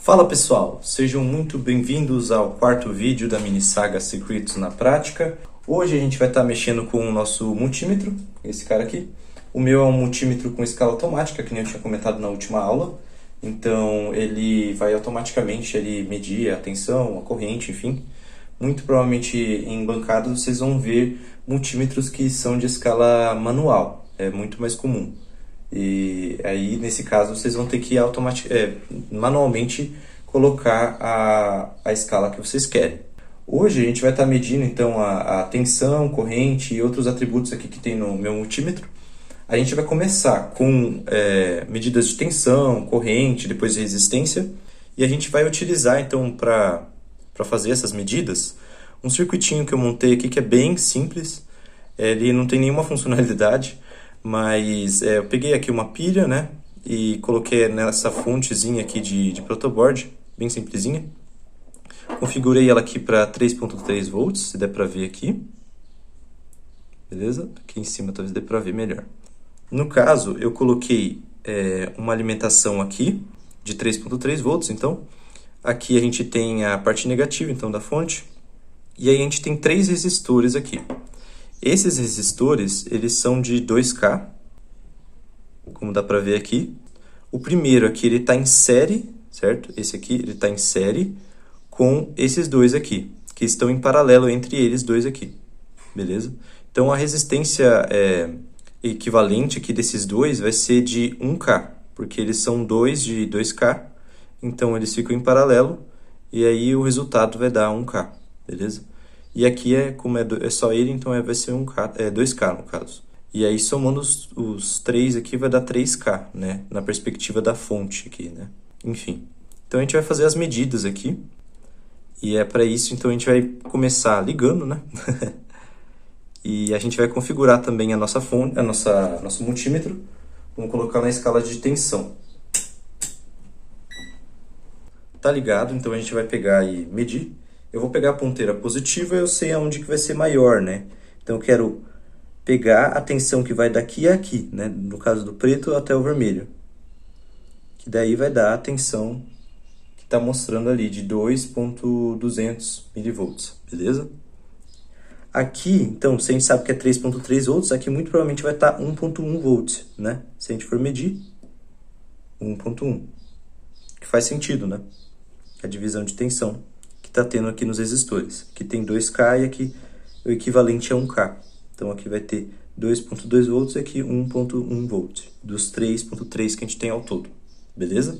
Fala pessoal, sejam muito bem-vindos ao quarto vídeo da mini saga Secretos na Prática. Hoje a gente vai estar mexendo com o nosso multímetro, esse cara aqui. O meu é um multímetro com escala automática, que nem eu tinha comentado na última aula. Então ele vai automaticamente medir a tensão, a corrente, enfim. Muito provavelmente em bancadas vocês vão ver multímetros que são de escala manual, é muito mais comum. E aí, nesse caso, vocês vão ter que manualmente colocar a escala que vocês querem. Hoje a gente vai estar medindo então a tensão, corrente e outros atributos aqui que tem no meu multímetro. A gente vai começar com medidas de tensão, corrente, depois de resistência. E a gente vai utilizar então para fazer essas medidas um circuitinho que eu montei aqui que é bem simples. Ele não tem nenhuma funcionalidade. Mas eu peguei aqui uma pilha, né, e coloquei nessa fontezinha aqui de protoboard, bem simplesinha. Configurei ela aqui para 3.3 volts, se der para ver aqui. Beleza? Aqui em cima talvez dê para ver melhor. No caso, eu coloquei uma alimentação aqui de 3.3 volts, então. Aqui a gente tem a parte negativa, então, da fonte. E aí a gente tem 3 resistores aqui. Esses resistores, eles são de 2K, como dá para ver aqui. O primeiro aqui, ele está em série, certo? Esse aqui, ele está em série com esses dois aqui, que estão em paralelo entre eles dois aqui, beleza? Então, a resistência equivalente aqui desses dois vai ser de 1K, porque eles são dois de 2K, então eles ficam em paralelo, e aí o resultado vai dar 1K, beleza? E aqui, como é só ele, então vai ser 2K no caso. E aí, somando os 3 aqui, vai dar 3K, né? Na perspectiva da fonte aqui, né? Enfim. Então, a gente vai fazer as medidas aqui. E para isso, então, a gente vai começar ligando, né? E a gente vai configurar também a nossa fonte, nosso multímetro. Vamos colocar na escala de tensão. Tá ligado? Então, a gente vai pegar e medir. Eu vou pegar a ponteira positiva e eu sei aonde que vai ser maior, né? Então, eu quero pegar a tensão que vai daqui a aqui, né? No caso do preto até o vermelho. Que daí vai dar a tensão que está mostrando ali, de 2.200 milivolts, beleza? Aqui, então, se a gente sabe que é 3.3 volts, aqui muito provavelmente vai estar 1.1 volts, né? Se a gente for medir, 1.1. Que faz sentido, né? A divisão de tensão está tendo aqui nos resistores. Aqui tem 2K e aqui o equivalente a 1K. Então aqui vai ter 2.2 volts e aqui 1.1 volt, dos 3.3 que a gente tem ao todo, beleza?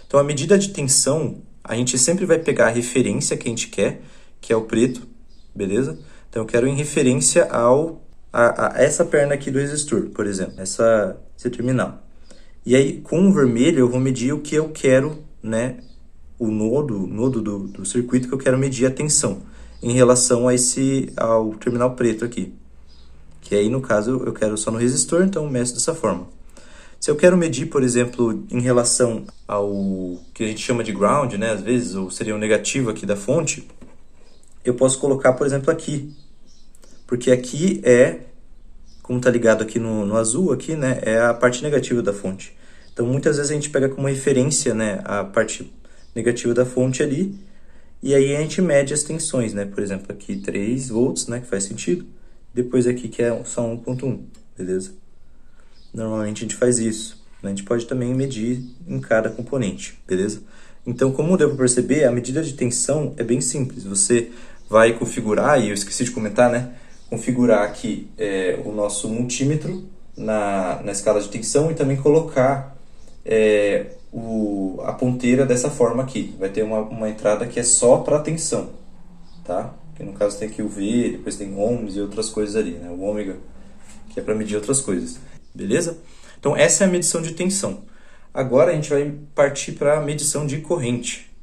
Então a medida de tensão, a gente sempre vai pegar a referência que a gente quer, que é o preto, beleza? Então eu quero em referência a essa perna aqui do resistor, por exemplo, esse terminal. E aí com o vermelho eu vou medir o que eu quero, né? O nodo do circuito que eu quero medir a tensão em relação ao terminal preto aqui. Que aí, no caso, eu quero só no resistor, então eu meço dessa forma. Se eu quero medir, por exemplo, em relação ao que a gente chama de ground, né, às vezes, ou seria o negativo aqui da fonte, eu posso colocar, por exemplo, aqui. Porque aqui como está ligado aqui no azul, aqui, né, é a parte negativa da fonte. Então, muitas vezes a gente pega como referência, né, a parte negativa da fonte ali, e aí a gente mede as tensões, né? Por exemplo, aqui 3 volts, né? Que faz sentido. Depois aqui que é só 1.1, beleza? Normalmente a gente faz isso. A gente pode também medir em cada componente, beleza? Então, como deu para perceber, a medida de tensão é bem simples. Você vai configurar, e eu esqueci de comentar, né? Configurar aqui o nosso multímetro na escala de tensão e também colocar a ponteira dessa forma aqui. Vai ter uma entrada que é só para tensão, tá? Que no caso tem aqui o V, depois tem ohms e outras coisas ali, né? O ômega, que é para medir outras coisas, beleza? Então essa é a medição de tensão. Agora a gente vai partir para a medição de corrente.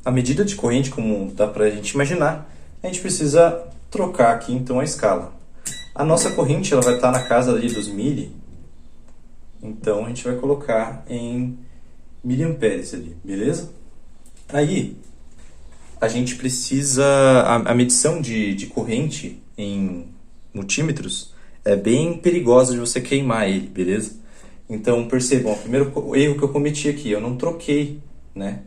A medida de corrente, como dá para a gente imaginar, a gente precisa trocar aqui então a escala. A nossa corrente ela vai estar na casa ali dos milli. Então, a gente vai colocar em miliamperes ali, beleza? Aí, a gente precisa... A medição de corrente em multímetros é bem perigosa de você queimar ele, beleza? Então, percebam, o primeiro erro que eu cometi aqui, eu não troquei né,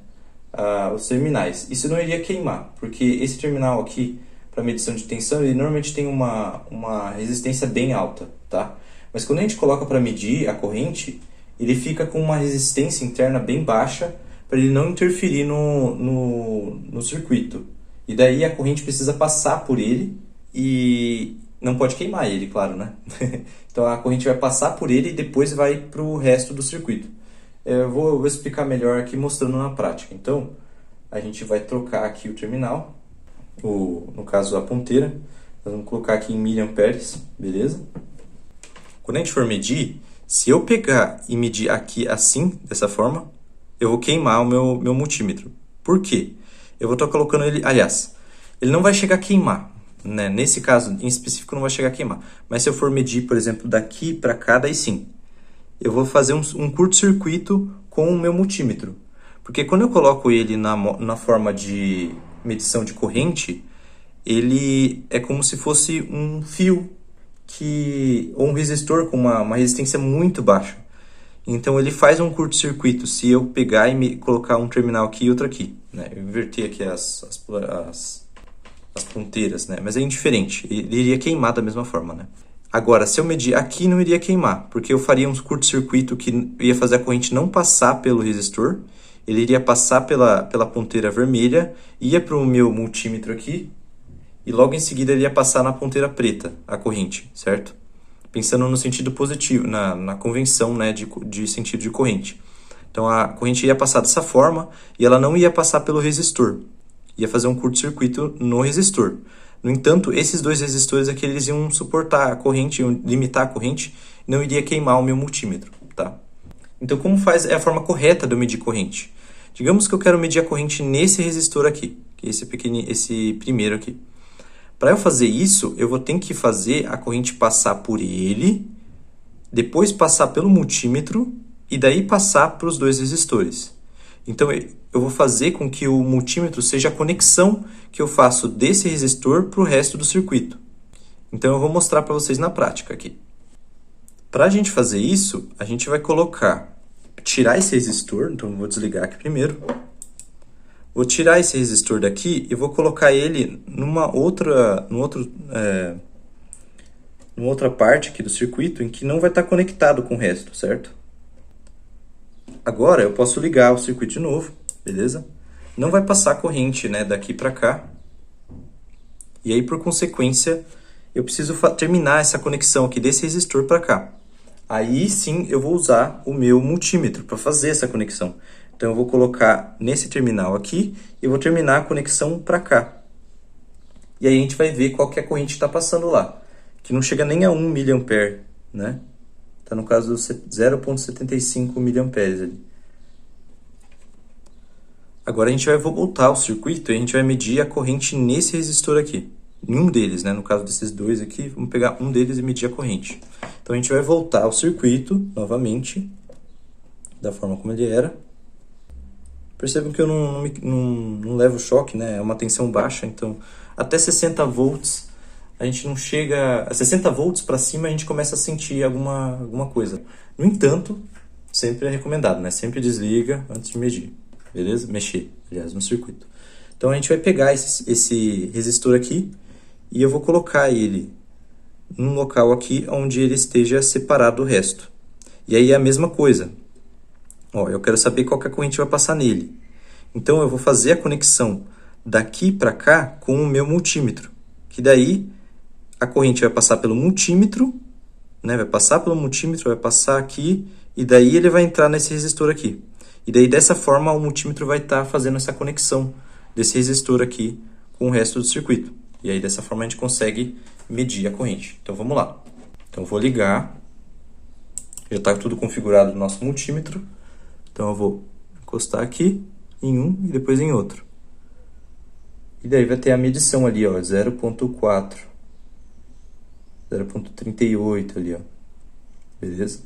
os terminais. Isso não iria queimar, porque esse terminal aqui, para medição de tensão, ele normalmente tem uma resistência bem alta, tá? Mas quando a gente coloca para medir a corrente, ele fica com uma resistência interna bem baixa, para ele não interferir no circuito. E daí a corrente precisa passar por ele e não pode queimar ele, claro, né? Então a corrente vai passar por ele e depois vai para o resto do circuito. Eu vou explicar melhor aqui mostrando na prática. Então a gente vai trocar aqui o terminal, no caso a ponteira. Nós vamos colocar aqui em miliamperes, beleza? Quando a gente for medir, se eu pegar e medir aqui assim, dessa forma, eu vou queimar o meu multímetro. Por quê? Eu vou estar colocando ele... Aliás, ele não vai chegar a queimar, né? Nesse caso em específico não vai chegar a queimar. Mas se eu for medir, por exemplo, daqui para cá, daí sim. Eu vou fazer um curto-circuito com o meu multímetro. Porque quando eu coloco ele na forma de medição de corrente, ele é como se fosse um fio ou um resistor com uma resistência muito baixa. Então ele faz um curto-circuito se eu pegar e colocar um terminal aqui e outro aqui, né? Eu inverter aqui as ponteiras, né? Mas é indiferente, ele iria queimar da mesma forma, né? Agora, se eu medir aqui, não iria queimar, porque eu faria um curto-circuito que ia fazer a corrente não passar pelo resistor, ele iria passar pela ponteira vermelha, ia para o meu multímetro aqui, e logo em seguida ele ia passar na ponteira preta, a corrente, certo? Pensando no sentido positivo, na convenção, né, de sentido de corrente. Então a corrente ia passar dessa forma e ela não ia passar pelo resistor. Ia fazer um curto-circuito no resistor. No entanto, esses dois resistores aqui eles iam suportar a corrente, iam limitar a corrente, não iria queimar o meu multímetro, tá? Então como é a forma correta de eu medir corrente? Digamos que eu quero medir a corrente nesse resistor aqui, que é esse primeiro aqui. Para eu fazer isso, eu vou ter que fazer a corrente passar por ele, depois passar pelo multímetro e daí passar para os dois resistores. Então eu vou fazer com que o multímetro seja a conexão que eu faço desse resistor para o resto do circuito. Então eu vou mostrar para vocês na prática aqui. Para a gente fazer isso, a gente vai tirar esse resistor, então eu vou desligar aqui primeiro. Vou tirar esse resistor daqui e vou colocar ele numa outra parte aqui do circuito em que não vai estar conectado com o resto, certo? Agora eu posso ligar o circuito de novo, beleza? Não vai passar corrente, né, daqui para cá. E aí, por consequência, eu preciso terminar essa conexão aqui desse resistor para cá. Aí sim eu vou usar o meu multímetro para fazer essa conexão. Então eu vou colocar nesse terminal aqui e vou terminar a conexão para cá. E aí a gente vai ver qual que é a corrente que está passando lá. Que não chega nem a 1 miliampere, né? Está no caso dos 0,75 miliamperes ali. Agora a gente vai voltar ao circuito e a gente vai medir a corrente nesse resistor aqui. Em um deles, né? No caso desses dois aqui, vamos pegar um deles e medir a corrente. Então a gente vai voltar ao circuito novamente, da forma como ele era. Percebam que eu não levo choque, né? É uma tensão baixa, então até 60 volts a gente não chega... A 60 volts para cima a gente começa a sentir alguma coisa. No entanto, sempre é recomendado, né? Sempre desliga antes de medir, beleza? Mexer, aliás, no circuito. Então a gente vai pegar esse resistor aqui e eu vou colocar ele num local aqui onde ele esteja separado do resto. E aí é a mesma coisa. Ó, eu quero saber qual que a corrente vai passar nele. Então eu vou fazer a conexão daqui para cá com o meu multímetro. Que daí a corrente vai passar pelo multímetro, né? Vai passar pelo multímetro, vai passar aqui e daí ele vai entrar nesse resistor aqui. E daí dessa forma o multímetro vai estar fazendo essa conexão desse resistor aqui com o resto do circuito. E aí dessa forma a gente consegue medir a corrente. Então vamos lá. Então eu vou ligar. Já está tudo configurado no nosso multímetro. Então eu vou encostar aqui em um e depois em outro. E daí vai ter a medição ali, ó, 0,4, 0,38 ali, ó. Beleza?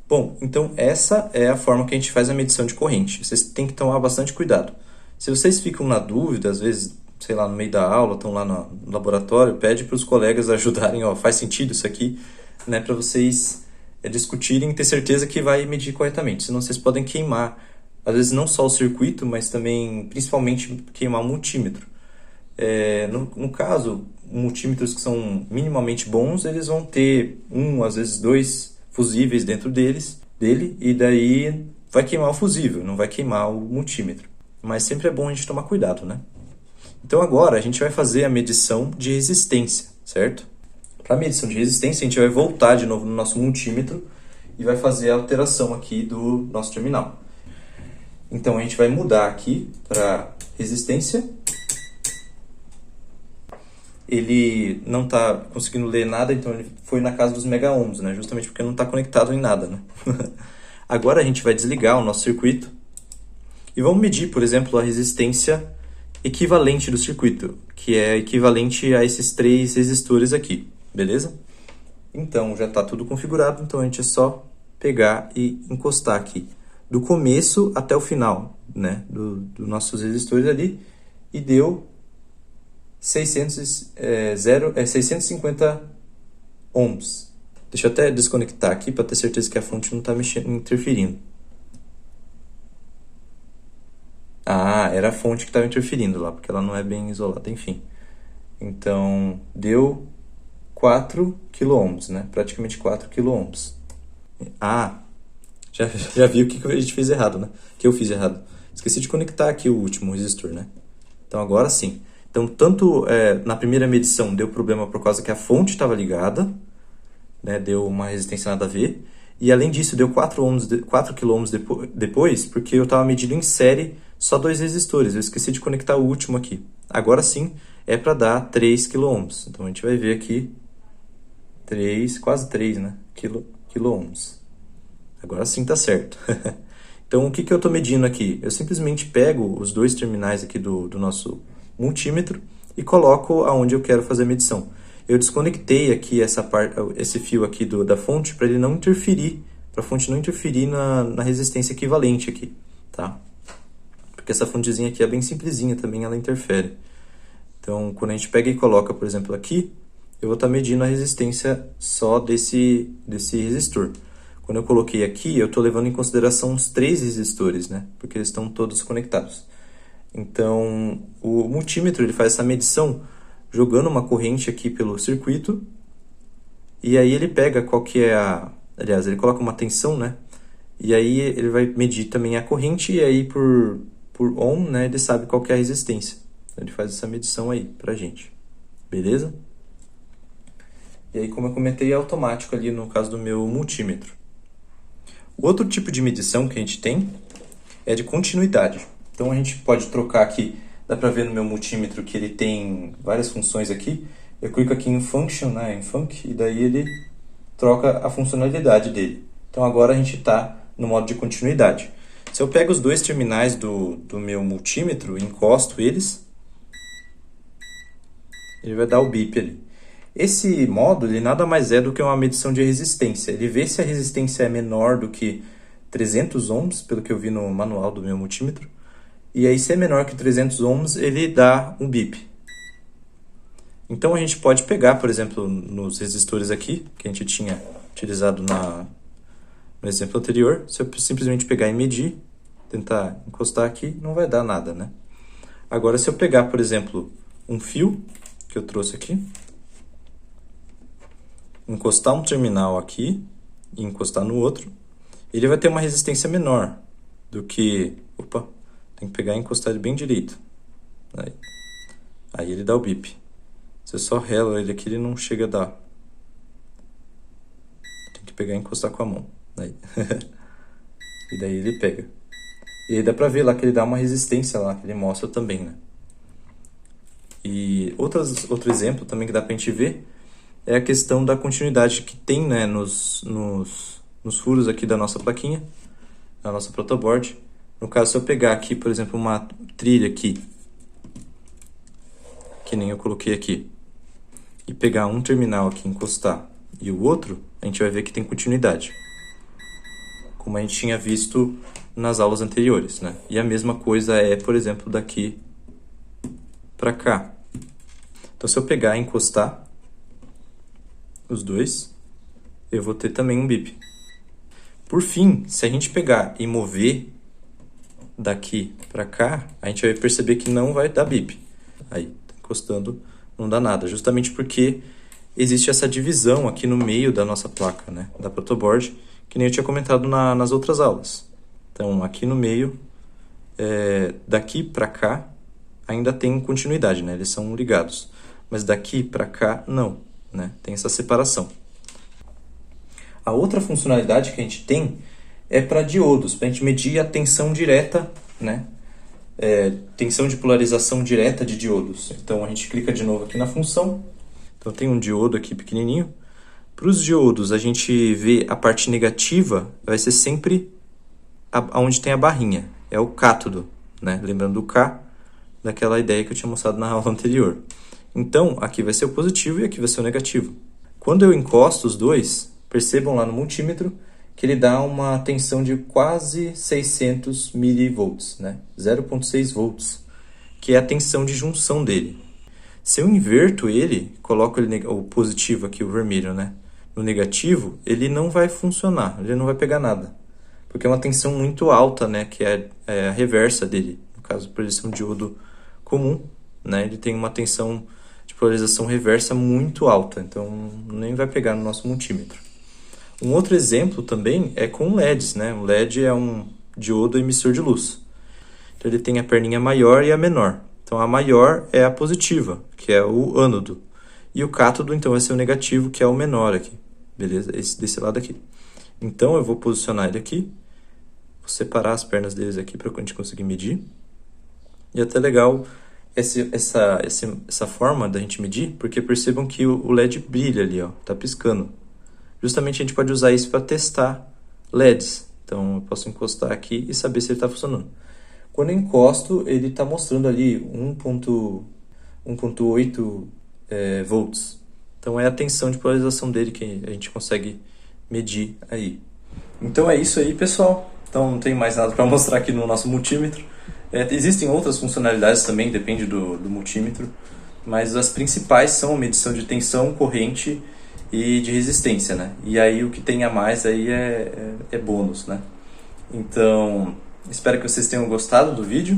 Bom, então essa é a forma que a gente faz a medição de corrente. Vocês têm que tomar bastante cuidado. Se vocês ficam na dúvida, às vezes, sei lá, no meio da aula, estão lá no laboratório, pede para os colegas ajudarem, ó, faz sentido isso aqui, né, para vocês discutirem e ter certeza que vai medir corretamente. Senão vocês podem queimar às vezes não só o circuito, mas também, principalmente, queimar o multímetro. No caso, multímetros que são minimamente bons, eles vão ter às vezes dois fusíveis dentro dele, e daí vai queimar o fusível, não vai queimar o multímetro. Mas sempre é bom a gente tomar cuidado, né? Então agora a gente vai fazer a medição de resistência, certo? Para a medição de resistência, a gente vai voltar de novo no nosso multímetro e vai fazer a alteração aqui do nosso terminal. Então a gente vai mudar aqui para resistência. Ele não está conseguindo ler nada, então ele foi na casa dos mega-ohms, né? Justamente porque não está conectado em nada, né? Agora a gente vai desligar o nosso circuito e vamos medir, por exemplo, a resistência equivalente do circuito, que é equivalente a esses 3 resistores aqui, beleza? Então já está tudo configurado, então a gente é só pegar e encostar aqui do começo até o final, né, dos nossos resistores ali, e deu 650 ohms. Deixa eu até desconectar aqui para ter certeza que a fonte não está interferindo. Ah, era a fonte que estava interferindo lá, porque ela não é bem isolada, enfim. Então, deu 4 kΩ, né? Praticamente 4 kΩ. Ah, já vi o que a gente fez errado, né? Que eu fiz errado. Esqueci de conectar aqui o último resistor, né? Então, agora sim. Então, tanto na primeira medição deu problema por causa que a fonte estava ligada, né? Deu uma resistência nada a ver. E, além disso, deu 4 kΩ depois, porque eu estava medindo em série só 2 resistores. Eu esqueci de conectar o último aqui. Agora sim, é para dar 3 kΩ. Então, a gente vai ver aqui quase 3, né? Quiloohms. Agora sim está certo. Então, o que eu estou medindo aqui? Eu simplesmente pego os 2 terminais aqui do nosso multímetro e coloco aonde eu quero fazer a medição. Eu desconectei aqui esse fio aqui da fonte para ele não interferir, para a fonte não interferir na resistência equivalente aqui, tá? Porque essa fontezinha aqui é bem simplesinha também, ela interfere. Então, quando a gente pega e coloca, por exemplo, aqui, eu vou estar medindo a resistência só desse resistor. Quando eu coloquei aqui, eu estou levando em consideração os 3 resistores, né? Porque eles estão todos conectados. Então, o multímetro ele faz essa medição jogando uma corrente aqui pelo circuito, e aí ele pega qual que é aliás, ele coloca uma tensão, né? E aí ele vai medir também a corrente, e aí por ohm, né, ele sabe qual que é a resistência. Ele faz essa medição aí pra gente. Beleza? E aí, como eu comentei, é automático ali no caso do meu multímetro. O outro tipo de medição que a gente tem é de continuidade. Então a gente pode trocar aqui, dá para ver no meu multímetro que ele tem várias funções aqui. Eu clico aqui em Function, né, em Func, e daí ele troca a funcionalidade dele. Então agora a gente está no modo de continuidade. Se eu pego os 2 terminais do meu multímetro e encosto eles, ele vai dar o bip ali. Esse modo ele nada mais é do que uma medição de resistência. Ele vê se a resistência é menor do que 300 ohms, pelo que eu vi no manual do meu multímetro. E aí, se é menor que 300 ohms, ele dá um bip. Então, a gente pode pegar, por exemplo, nos resistores aqui, que a gente tinha utilizado no exemplo anterior. Se eu simplesmente pegar e medir, tentar encostar aqui, não vai dar nada, né? Agora, se eu pegar, por exemplo, um fio, que eu trouxe aqui, encostar um terminal aqui e encostar no outro, ele vai ter uma resistência menor do que... Opa, tem que pegar e encostar ele bem direito. Aí ele dá o bip. Você só rela ele aqui, ele não chega a dar. Tem que pegar e encostar com a mão. Aí. E daí ele pega. E aí dá pra ver lá que ele dá uma resistência lá, que ele mostra também, né? E outro exemplo também que dá pra gente ver é a questão da continuidade que tem, né, nos furos aqui da nossa plaquinha, da nossa protoboard. No caso, se eu pegar aqui, por exemplo, uma trilha aqui, que nem eu coloquei aqui, e pegar um terminal aqui, encostar, e o outro, a gente vai ver que tem continuidade, como a gente tinha visto nas aulas anteriores, né? E a mesma coisa é, por exemplo, daqui para cá. Então, se eu pegar e encostar os 2, eu vou ter também um bip. Por fim, se a gente pegar e mover daqui para cá, a gente vai perceber que não vai dar bip. Aí, tá encostando, não dá nada, justamente porque existe essa divisão aqui no meio da nossa placa, né, da protoboard, que nem eu tinha comentado nas outras aulas. Então, aqui no meio, daqui para cá, ainda tem continuidade, né, eles são ligados. Mas daqui para cá, não, né, tem essa separação. A outra funcionalidade que a gente tem é para diodos, para a gente medir a tensão direta, né, tensão de polarização direta de diodos. Então, a gente clica de novo aqui na função. Então, tem um diodo aqui pequenininho. Para os diodos, a gente vê a parte negativa, vai ser sempre onde tem a barrinha. É o cátodo, né? Lembrando do K, daquela ideia que eu tinha mostrado na aula anterior. Então, aqui vai ser o positivo e aqui vai ser o negativo. Quando eu encosto os dois, percebam lá no multímetro que ele dá uma tensão de quase 600 milivolts, né? 0,6 volts, que é a tensão de junção dele. Se eu inverto ele, coloco ele, o positivo aqui, o vermelho, né, no negativo, ele não vai funcionar, ele não vai pegar nada. Porque é uma tensão muito alta, né, que é a reversa dele. No caso, por ele ser um diodo comum, né, ele tem uma tensão de polarização reversa muito alta, então nem vai pegar no nosso multímetro. Um outro exemplo também é com LEDs, né? O LED é um diodo emissor de luz. Então ele tem a perninha maior e a menor. Então a maior é a positiva, que é o ânodo. E o cátodo, então, vai ser o negativo, que é o menor aqui. Beleza? Esse desse lado aqui. Então eu vou posicionar ele aqui. Vou separar as pernas deles aqui para a gente conseguir medir. E é até legal essa forma da gente medir, porque percebam que o LED brilha ali, ó, tá piscando. Justamente a gente pode usar isso para testar LEDs. Então eu posso encostar aqui e saber se ele está funcionando. Quando eu encosto, ele está mostrando ali 1,8 volts. Então é a tensão de polarização dele que a gente consegue medir aí. Então é isso aí, pessoal. Então não tem mais nada para mostrar aqui no nosso multímetro. Existem outras funcionalidades também, depende do multímetro. Mas as principais são a medição de tensão, corrente e de resistência, né? E aí o que tem a mais aí é bônus, né? Então, espero que vocês tenham gostado do vídeo.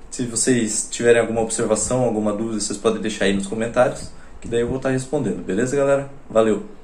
Se vocês tiverem alguma observação, alguma dúvida, vocês podem deixar aí nos comentários, que daí eu vou estar respondendo. Beleza, galera? Valeu!